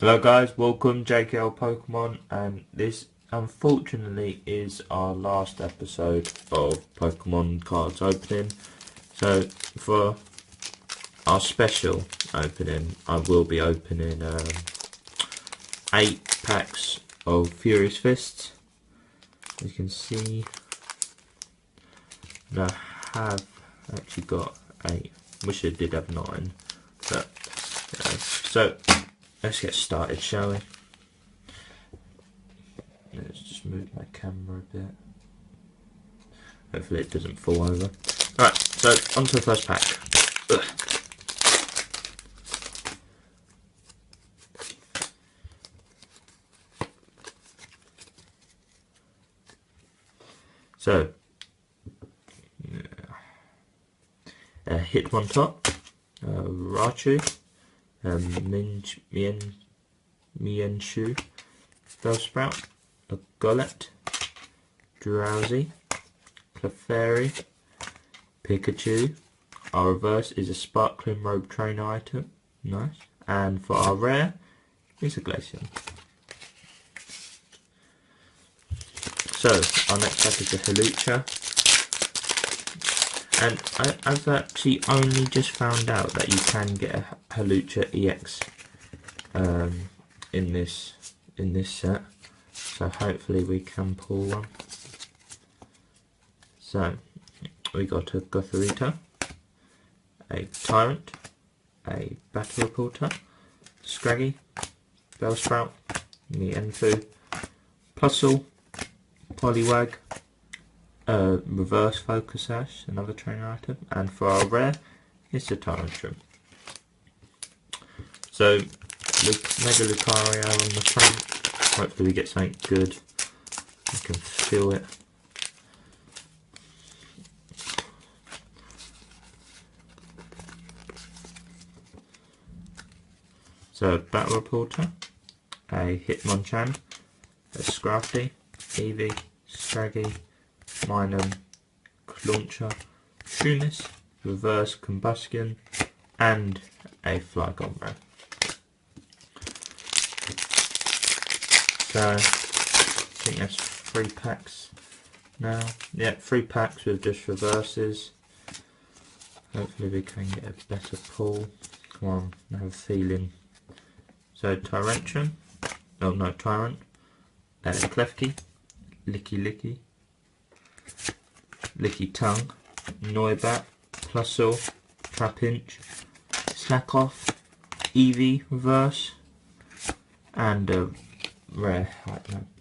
Hello guys, welcome JKL Pokemon, and this unfortunately is our last episode of Pokemon cards opening. So for our special opening, I will be opening 8 packs of Furious Fists. As you can see, I have actually got 8. Wish I did have 9, but so let's get started, shall we? Let's just move my camera a bit. Hopefully it doesn't fall over. Alright, so on to the first pack. Ugh. So, Hitmontop, Raichu, Mienshu, Bellsprout, a Golett, Drowsy, Clefairy, Pikachu. Our reverse is a Sparkling Robe Trainer item, nice. And for our rare, it's a Glaceon. So, our next pack is a Hawlucha. And I've actually only just found out that you can get a Hawlucha EX in this set. So hopefully we can pull one. So we got a Gothorita, a Tyrant, a Battle Reporter, Scraggy, Bellsprout, Mienfoo, Plusle, Poliwag, Reverse Focus Sash, another trainer item, and for our rare, it's a Tyrantrum. So, Mega Lucario on the front. Hopefully we get something good. I can feel it. So, Battle Reporter, a Hitmonchan, a Scrafty, Eevee, Scraggy, Minun, Clauncher, Shroomish, Reverse Combustion, and a Flygon rare. So, I think that's 3 packs now. Yeah, 3 packs with just reverses. Hopefully we can get a better pull. Come on, I have a feeling. So, Tyrantrum. Oh no, Tyrant. Klefki, Licky, Lickitung, Noibat, Plusle, Trapinch, Slackoth, Eevee Reverse, and a rare.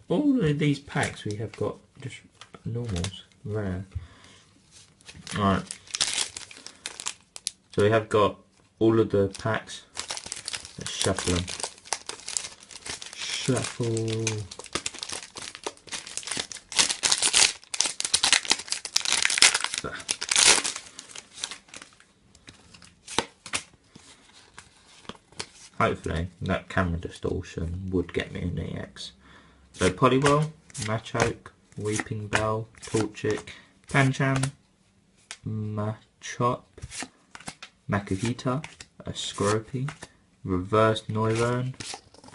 All of these packs we have got just normals, rare. Alright. So we have got all of the packs. Let's shuffle them. Shuffle. Hopefully that camera distortion would get me an EX. So Poliwhirl, Machoke, Weeping Bell, Torchic, Pancham, Machop, Makuhita, a Scropy, Reverse Noivern,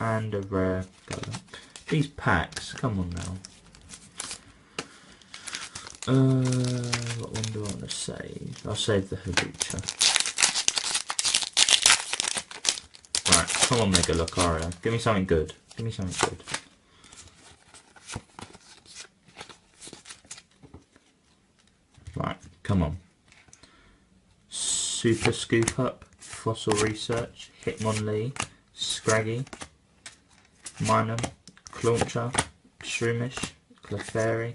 and a rare Golett. These packs, come on now. What one do I want to save? I'll save the Hawlucha. Right, come on Mega Lucario. Give me something good. Give me something good. Right, come on. Super Scoop Up, Fossil Research, Hitmonlee, Scraggy, Minun, Clauncher, Shroomish, Clefairy,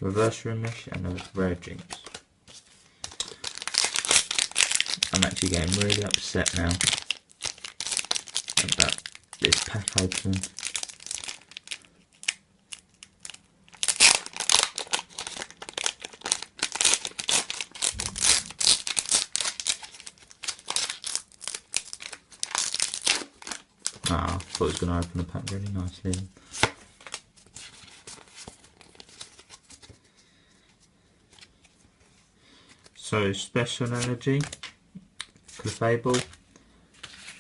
Reverse Shroomish, and a rare Jinx. I'm actually getting really upset now about this pack opening. I thought it was going to open the pack really nicely. So, Special Energy, Clefable,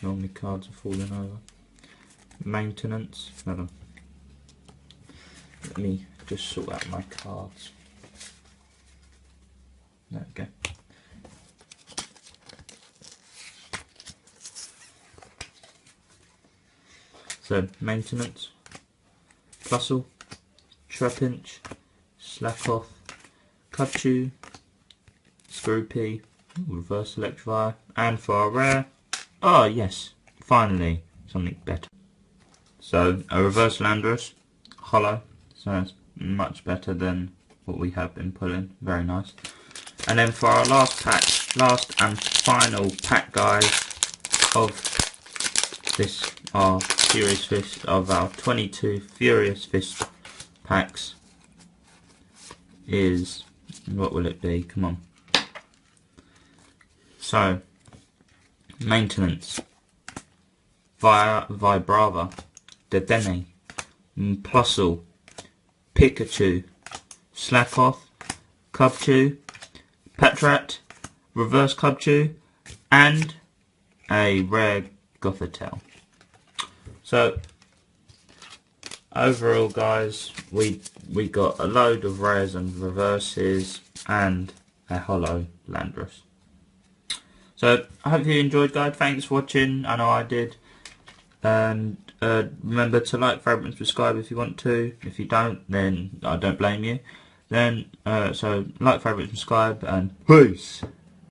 normally cards are falling over. maintenance. Hold on. Let me just sort out my cards. There we go. So, maintenance, Plusle, Trapinch, Slakoth, Cubchoo, Scroopy, Reverse Electivire, and for our rare, oh yes, finally, something better. So, a Reverse Landorus, Holo, so that's much better than what we have been pulling, very nice. And then for our last pack, last and final pack, guys, of this, our Furious Fist, of our 22 Furious Fist packs, is, what will it be? Come on. So, maintenance, Vibrava, Dedenne, Plusle, Pikachu, Slakoth, Cubchoo, Patrat, Reverse Cubchoo, and a rare Gothitelle. So overall, guys, we got a load of rares and reverses and a holo Landorus. So I hope you enjoyed, guys. Thanks for watching. I know I did. And remember to like, favourite and subscribe if you want to. If you don't, then I don't blame you. Then so like, favourite, subscribe, and peace.